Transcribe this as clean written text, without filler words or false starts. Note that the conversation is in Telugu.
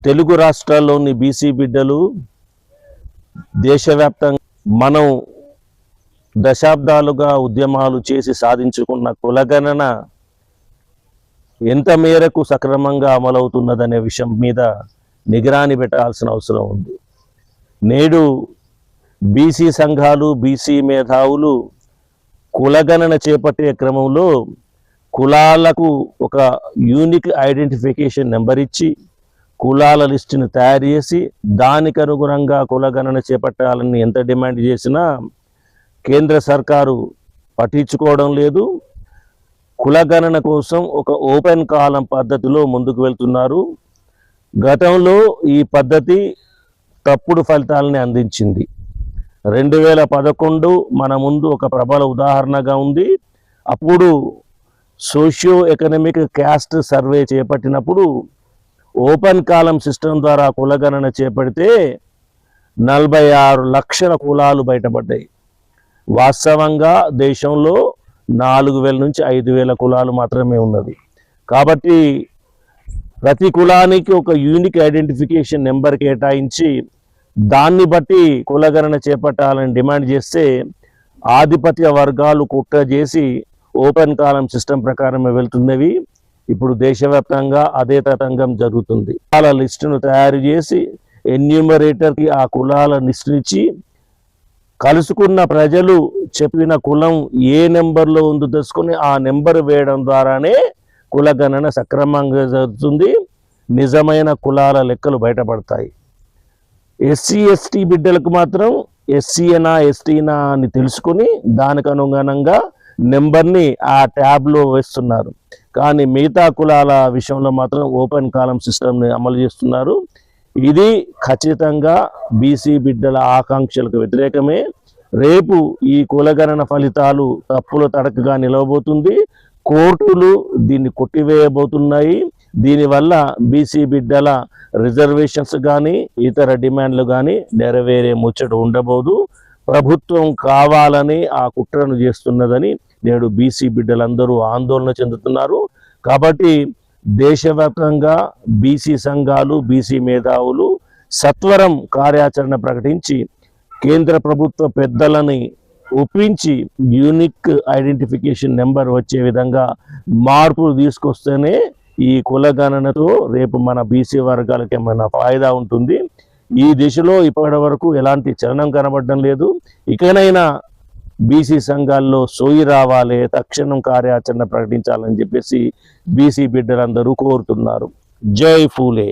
తెలుగు రాష్ట్రాల్లోని బీసీ బిడ్డలు దేశవ్యాప్తంగా మనం దశాబ్దాలుగా ఉద్యమాలు చేసి సాధించుకున్న కులగణన ఎంత మేరకు సక్రమంగా అమలవుతున్నదనే విషయం మీద నిగరాని పెట్టాల్సిన అవసరం ఉంది. నేడు బీసీ సంఘాలు, బీసీ మేధావులు కులగణన చేపట్టే క్రమంలో కులాలకు ఒక యూనిక్ ఐడెంటిఫికేషన్ నెంబర్ ఇచ్చి కులాల లిస్టును తయారు చేసి దానికి అనుగుణంగా కులగణన చేపట్టాలని ఎంత డిమాండ్ చేసినా కేంద్ర సర్కారు పట్టించుకోవడం లేదు. కులగణన కోసం ఒక ఓపెన్ కాలం పద్ధతిలో ముందుకు వెళ్తున్నారు. గతంలో ఈ పద్ధతి తప్పుడు ఫలితాలని అందించింది. 2011 మన ముందు ఒక ప్రబల ఉదాహరణగా ఉంది. అప్పుడు సోషియో ఎకనామిక్ క్యాస్ట్ సర్వే చేపట్టినప్పుడు ఓపెన్ కాలం సిస్టమ్ ద్వారా కులగణన చేపడితే 46 లక్షల కులాలు బయటపడ్డాయి. వాస్తవంగా దేశంలో 4000 నుంచి 5000 కులాలు మాత్రమే ఉన్నది. కాబట్టి ప్రతి కులానికి ఒక యూనిక్ ఐడెంటిఫికేషన్ నెంబర్ కేటాయించి దాన్ని బట్టి కులగణన చేపట్టాలని డిమాండ్ చేస్తే ఆధిపత్య వర్గాలు కుట్ర చేసి ఓపెన్ కాలం సిస్టమ్ ప్రకారమే వెళ్తున్నవి. ఇప్పుడు దేశవ్యాప్తంగా అదే తతంగం జరుగుతుంది. కులాల లిస్టును తయారు చేసి ఎన్యూమరేటర్కి ఆ కులాల లిస్టునిచ్చి కలుసుకున్న ప్రజలు చెప్పిన కులం ఏ నెంబర్లో ఉందో తెలుసుకొని ఆ నెంబర్ వేయడం ద్వారానే కులగణన సక్రమంగా జరుగుతుంది. నిజమైన కులాల లెక్కలు బయటపడతాయి. ఎస్సీ ఎస్టీ బిడ్డలకు మాత్రం ఎస్సీనా ఎస్టీనా అని తెలుసుకొని దానికి అనుగుణంగా నెంబర్ని ఆ ట్యాబ్లో వేస్తున్నారు. కానీ మిగతా కులాల విషయంలో మాత్రం ఓపెన్ కాలం సిస్టమ్ని అమలు చేస్తున్నారు. ఇది ఖచ్చితంగా బీసీ బిడ్డల ఆకాంక్షలకు వ్యతిరేకమే. రేపు ఈ కులగణన ఫలితాలు తప్పుల తడకగా నిలవబోతుంది. కోర్టులు దీన్ని కొట్టివేయబోతున్నాయి. దీనివల్ల బీసీ బిడ్డల రిజర్వేషన్స్ కానీ ఇతర డిమాండ్లు కానీ నెరవేరే ముచ్చట ఉండబోదు. ప్రభుత్వం కావాలని ఆ కుట్రను చేస్తున్నదని నేడు బీసీ బిడ్డలందరూ ఆందోళన చెందుతున్నారు. కాబట్టి దేశవ్యాప్తంగా బీసీ సంఘాలు, బీసీ మేధావులు సత్వరం కార్యాచరణ ప్రకటించి కేంద్ర ప్రభుత్వ పెద్దలని ఒప్పించి యూనిక్ ఐడెంటిఫికేషన్ నెంబర్ వచ్చే విధంగా మార్పులు తీసుకొస్తేనే ఈ కులగణనతో రేపు మన బీసీ వర్గాలకి ఏమైనా ఫాయిదా ఉంటుంది. ఈ దిశలో ఇప్పటి వరకు ఎలాంటి చలనం కనబడడం లేదు. ఇకనైనా బీసీ సంఘాల్లో సోయి రావాలి, తక్షణం కార్యాచరణ ప్రకటించాలని చెప్పేసి బీసీ బిడ్డలందరూ కోరుతున్నారు. జై ఫూలే.